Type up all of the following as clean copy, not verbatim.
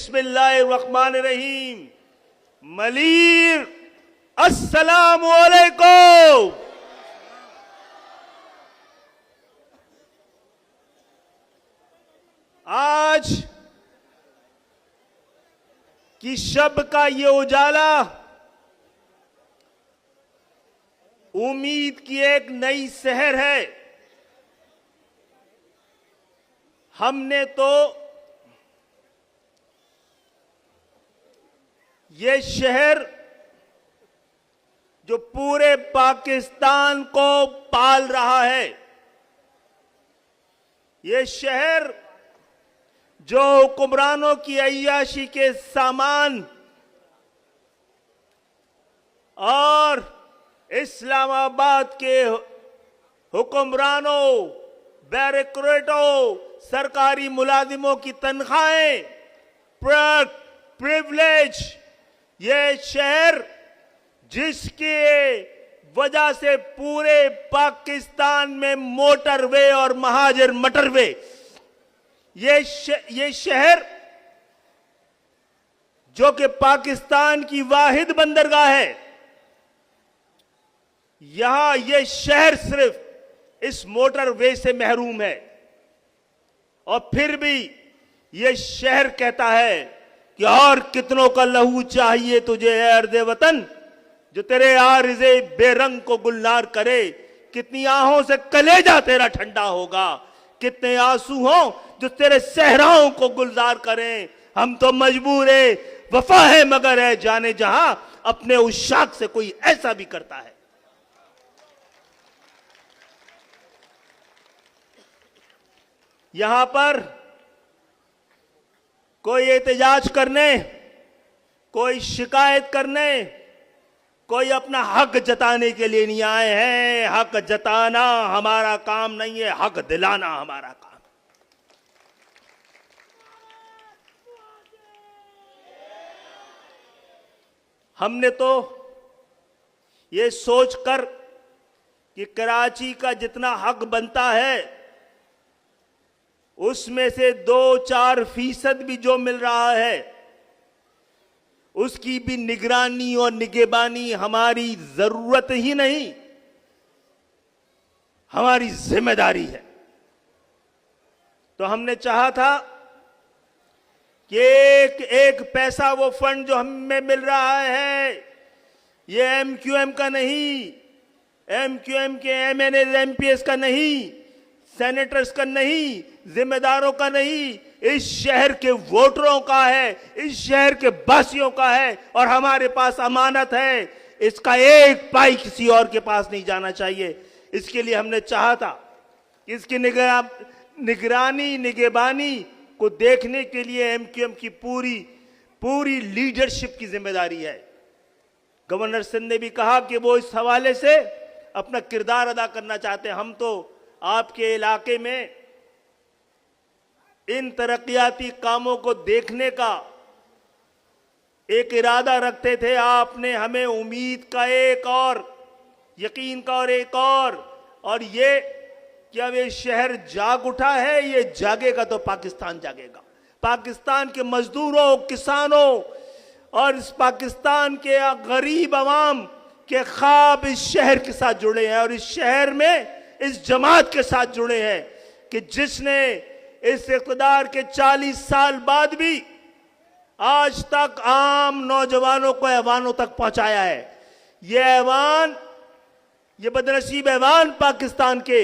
बिस्मिल्लाहिर्रहमानिर्रहीम। मलीर अस्सलामु अलैकुम। आज की शब का ये उजाला उम्मीद की एक नई सहर है। हमने तो ये शहर जो पूरे पाकिस्तान को पाल रहा है, ये शहर जो हुक्मरानों की अय्याशी के सामान और इस्लामाबाद के हुक्मरानों, बैरिक्रेटों, सरकारी मुलाजिमों की तनख्वाहें, प्रिविलेज, ये शहर जिसकी वजह से पूरे पाकिस्तान में मोटरवे और महाजर मटरवे, ये शहर जो कि पाकिस्तान की वाहिद बंदरगाह है, यहां ये शहर सिर्फ इस मोटरवे से महरूम है। और फिर भी ये शहर कहता है कि और कितनों का लहू चाहिए तुझे है अर्ज़े वतन, जो तेरे आरिज़े बेरंग को गुलनार करे। कितनी आहों से कलेजा तेरा ठंडा होगा, कितने आंसू हों जो तेरे सहराओं को गुलजार करें। हम तो मजबूर है, वफा है मगर है जाने जहां, अपने उस शाख से कोई ऐसा भी करता है। यहां पर कोई एहतजाज करने, कोई शिकायत करने, कोई अपना हक जताने के लिए नहीं आए हैं। हक जताना हमारा काम नहीं है, हक दिलाना हमारा काम। हमने तो ये सोचकर कि कराची का जितना हक बनता है उसमें से 2-4% भी जो मिल रहा है उसकी भी निगरानी और निगहबानी हमारी जरूरत ही नहीं, हमारी जिम्मेदारी है। तो हमने चाहा था कि एक एक पैसा वो फंड जो हमें मिल रहा है, ये एमक्यूएम का नहीं, एमक्यूएम के एमएनए एमपीएस का नहीं, सेनेटर्स का नहीं, जिम्मेदारों का नहीं, इस शहर के वोटरों का है, इस शहर के वासियों का है। और हमारे पास अमानत है, इसका एक पाई किसी और के पास नहीं जाना चाहिए। इसके लिए हमने चाहा था, इसकी निगरानी निगहबानी को देखने के लिए एमक्यूएम की पूरी लीडरशिप की जिम्मेदारी है। गवर्नर सिंध ने भी कहा कि वो इस हवाले से अपना किरदार अदा करना चाहते हैं। हम तो आपके इलाके में इन तरक्याती कामों को देखने का एक इरादा रखते थे। आपने हमें उम्मीद का एक और, यकीन का और एक और ये कि अब ये शहर जाग उठा है, ये जागेगा तो पाकिस्तान जागेगा। पाकिस्तान के मजदूरों, किसानों और इस पाकिस्तान के गरीब अवाम के ख्वाब इस शहर के साथ जुड़े हैं और इस शहर में इस जमात के साथ जुड़े हैं कि जिसने इस इक़्तिदार के 40 साल बाद भी आज तक आम नौजवानों को ऐवानों तक पहुंचाया है। ये ऐवान, ये बदनसीब ऐवान पाकिस्तान के,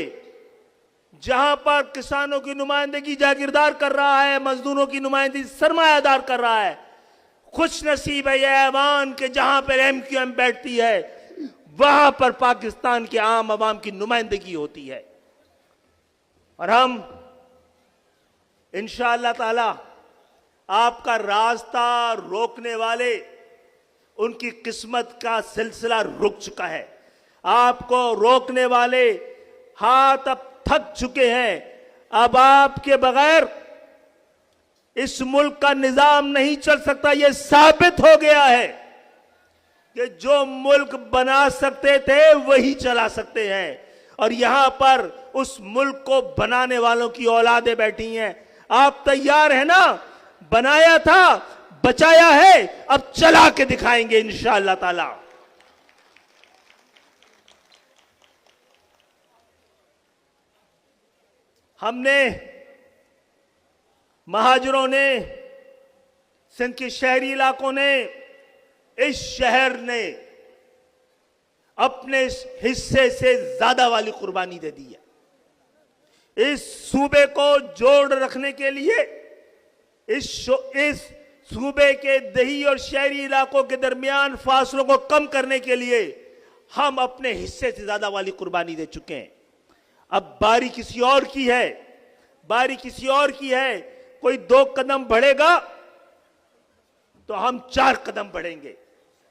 जहां पर किसानों की नुमाइंदगी जागीरदार कर रहा है, मजदूरों की नुमाइंदगी सरमायादार कर रहा है। खुश नसीब है यह ऐवान के जहां पर एमक्यूएम बैठती है, वहां पर पाकिस्तान के आम आवाम की नुमाइंदगी होती है। और हम इंशाअल्लाह ताला आपका रास्ता रोकने वाले, उनकी किस्मत का सिलसिला रुक चुका है। आपको रोकने वाले हाथ अब थक चुके हैं। अब आपके बगैर इस मुल्क का निजाम नहीं चल सकता। यह साबित हो गया है कि जो मुल्क बना सकते थे वही चला सकते हैं, और यहां पर उस मुल्क को बनाने वालों की औलादें बैठी हैं। आप तैयार हैं ना बनाया था, बचाया है, अब चला के दिखाएंगे इंशाअल्लाह ताला। हमने, महाजरों ने, सिंध के शहरी इलाकों ने, इस शहर ने अपने हिस्से से ज्यादा वाली कुर्बानी दे दी है। इस सूबे को जोड़ रखने के लिए, इस सूबे के दही और शहरी इलाकों के दरमियान फासलों को कम करने के लिए हम अपने हिस्से से ज्यादा वाली कुर्बानी दे चुके हैं। अब बारी किसी और की है, बारी किसी और की है। कोई 2 कदम बढ़ेगा तो हम 4 कदम बढ़ेंगे,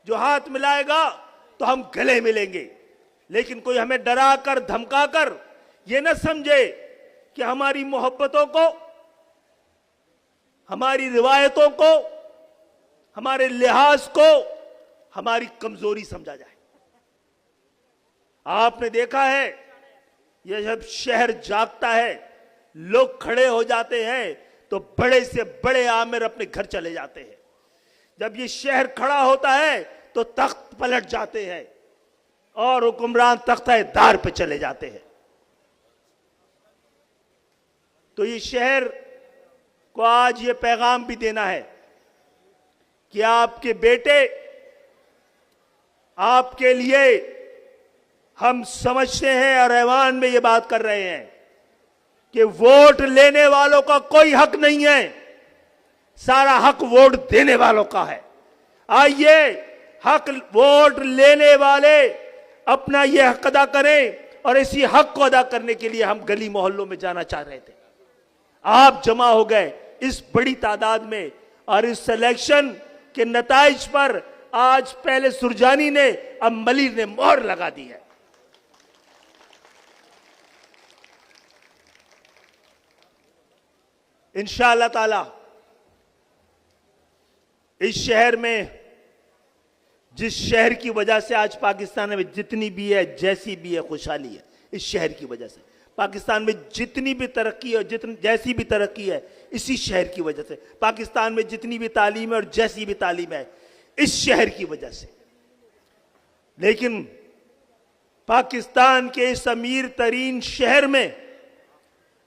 जो हाथ मिलाएगा तो हम गले मिलेंगे। लेकिन कोई हमें डरा कर धमका कर यह ना समझे कि हमारी मोहब्बतों को, हमारी रिवायतों को, हमारे लिहाज को हमारी कमजोरी समझा जाए। आपने देखा है, यह जब शहर जागता है, लोग खड़े हो जाते हैं तो बड़े से बड़े आमिर अपने घर चले जाते हैं। जब ये शहर खड़ा होता है तो तख्त पलट जाते हैं और हुक्मरान तख्ता-ए-दार पे चले जाते हैं। तो ये शहर को आज ये पैगाम भी देना है कि आपके बेटे, आपके लिए हम समझते हैं और ऐवान में ये बात कर रहे हैं कि वोट लेने वालों का कोई हक नहीं है, सारा हक वोट देने वालों का है। आइए, हक वोट लेने वाले अपना यह हक अदा करें और इसी हक को अदा करने के लिए हम गली मोहल्लों में जाना चाह रहे थे। आप जमा हो गए इस बड़ी तादाद में और इस सिलेक्शन के नताइज पर आज पहले सुरजानी ने, अब मलिर ने मोहर लगा दी है। इंशाअल्लाह ताला इस शहर में, जिस शहर की वजह से आज पाकिस्तान में जितनी भी है, जैसी भी है खुशहाली है, इस शहर की वजह से पाकिस्तान में जितनी भी तरक्की है, जैसी भी तरक्की है, इसी शहर की वजह से पाकिस्तान में जितनी भी तालीम है और जैसी भी तालीम है, इस शहर की वजह से। लेकिन पाकिस्तान के इस अमीर तरीन शहर में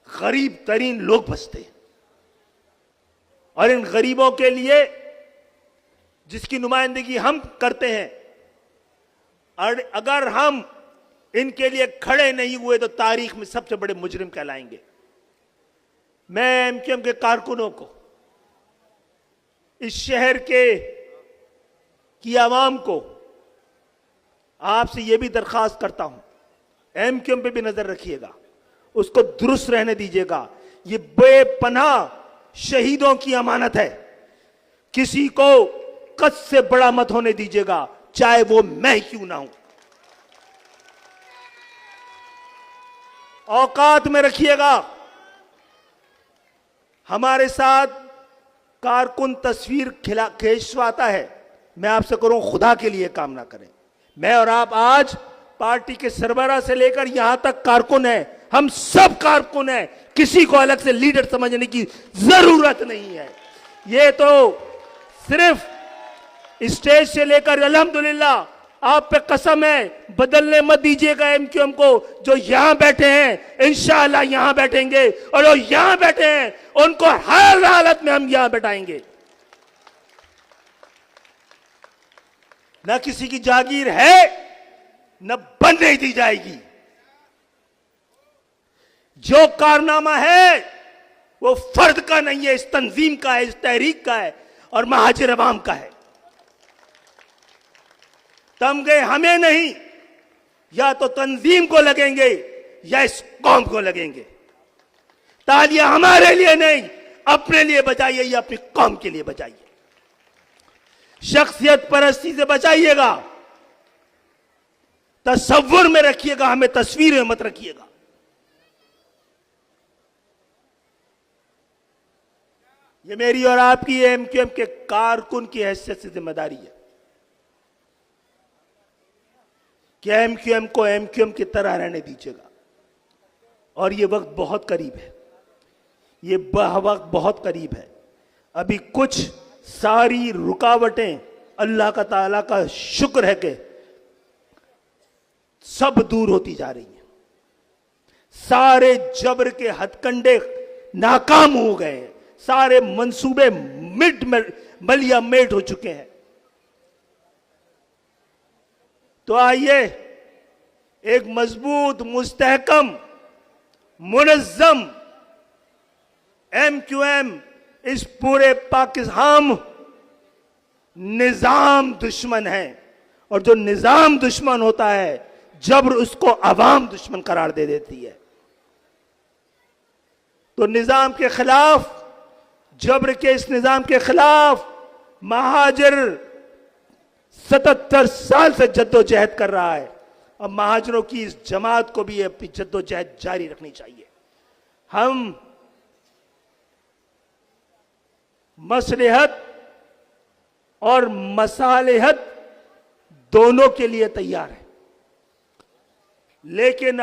गरीब तरीन लोग बसते हैं और इन गरीबों के लिए जिसकी नुमाइंदगी हम करते हैं, और अगर हम इनके लिए खड़े नहीं हुए तो तारीख में सबसे बड़े मुजरिम कहलाएंगे। मैं एमक्यूएम के कारकुनों को, इस शहर की आवाम को आपसे यह भी दरखास्त करता हूं, एमक्यूएम पे भी नजर रखिएगा, उसको दुरुस्त रहने दीजिएगा। ये बेपनाह शहीदों की अमानत है, किसी को कद से बड़ा मत होने दीजिएगा, चाहे वो मैं क्यों ना हूं। औकात में रखिएगा। हमारे साथ कारकुन तस्वीर खिंचवाता है, मैं आपसे करूं खुदा के लिए काम ना करें। मैं और आप आज पार्टी के सरबराह से लेकर यहां तक कारकुन हैं, हम सब कारकुन हैं, किसी को अलग से लीडर समझने की जरूरत नहीं है। ये तो सिर्फ स्टेज से लेकर अल्हम्दुलिल्लाह आप पे कसम है, बदलने मत दीजिएगा एमक्यूएम को। जो यहां बैठे हैं इंशाअल्लाह यहां बैठेंगे और जो यहां बैठे हैं उनको हर हालत में हम यहां बैठाएंगे। न किसी की जागीर है, न बनने दी जाएगी। जो कारनामा है वो फर्द का नहीं है, इस तंजीम का है, इस तहरीक का है और महाजिर अवाम का है। तमगे हमें नहीं, या तो तंजीम को लगेंगे या इस कौम को लगेंगे। तालियां हमारे लिए नहीं, अपने लिए बजाइए या अपनी कौम के लिए बजाइए। शख्सियत परस्ती से बचाइएगा, तसव्वुर में रखिएगा, हमें तस्वीर में मत रखिएगा। ये मेरी और आपकी एमक्यूएम के कारकुन की हैसियत से जिम्मेदारी है कि एमक्यूएम को एमक्यूएम की तरह रहने दीजिएगा। और ये वक्त बहुत करीब है, ये वक्त बहुत करीब है। अभी कुछ सारी रुकावटें अल्लाह का ताला का शुक्र है कि सब दूर होती जा रही हैं। सारे जबर के हथकंडे नाकाम हो गए हैं। सारे मंसूबे मलिया मेट हो चुके हैं। तो आइए एक मजबूत, मुस्तहकम, मुनज़्ज़म MQM इस पूरे पाकिस्तान निजाम दुश्मन है, और जो निजाम दुश्मन होता है जबर उसको अवाम दुश्मन करार दे देती है। तो निजाम के खिलाफ, जबर के इस निजाम के खिलाफ महाजर 77 साल से जद्दोजहद कर रहा है। अब महाजरों की इस जमात को भी अपनी जद्दोजहद जारी रखनी चाहिए। हम मसलहत और मसालेहत दोनों के लिए तैयार है, लेकिन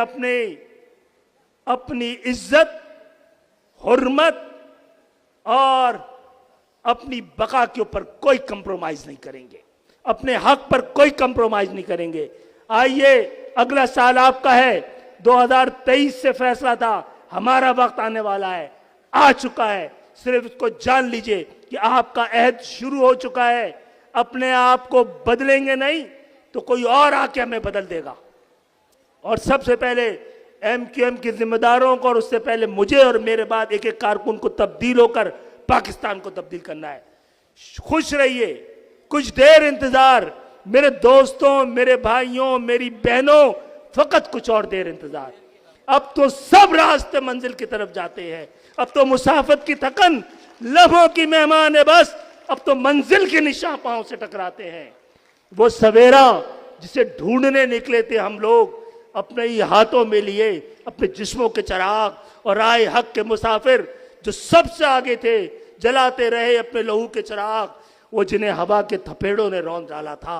अपनी इज्जत, हुर्मत और अपनी बका के ऊपर कोई कंप्रोमाइज नहीं करेंगे। अपने हक पर कोई कंप्रोमाइज नहीं करेंगे। आइए, अगला साल आपका है। 2023 से फैसला था, हमारा वक्त आने वाला है, आ चुका है। सिर्फ इसको जान लीजिए कि आपका अहद शुरू हो चुका है। अपने आप को बदलेंगे नहीं तो कोई और आके हमें बदल देगा। और सबसे पहले MQM के जिम्मेदारों को, और उससे पहले मुझे और मेरे बाद एक एक कारकुन को तब्दील होकर पाकिस्तान को तब्दील करना है। खुश रहिए, कुछ देर इंतजार मेरे दोस्तों, मेरे भाइयों, मेरी बहनों, फकत कुछ और देर इंतजार। अब तो सब रास्ते मंजिल की तरफ जाते हैं। अब तो मुसाफत की थकन लम्हों की मेहमान है, बस अब तो मंजिल के निशान पांव से टकराते हैं। वो सवेरा जिसे ढूंढने निकले थे हम लोग, अपने ही हाथों में लिए अपने जिस्मों के चिराग, और आए हक के मुसाफिर जो सबसे आगे थे, जलाते रहे अपने लहू के चिराग। वो जिन्हें हवा के थपेड़ों ने रौंद डाला था,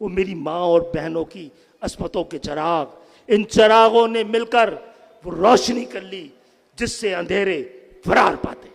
वो मेरी माँ और बहनों की अस्मतों के चिराग। इन चिरागों ने मिलकर वो रोशनी कर ली जिससे अंधेरे फरार पाते।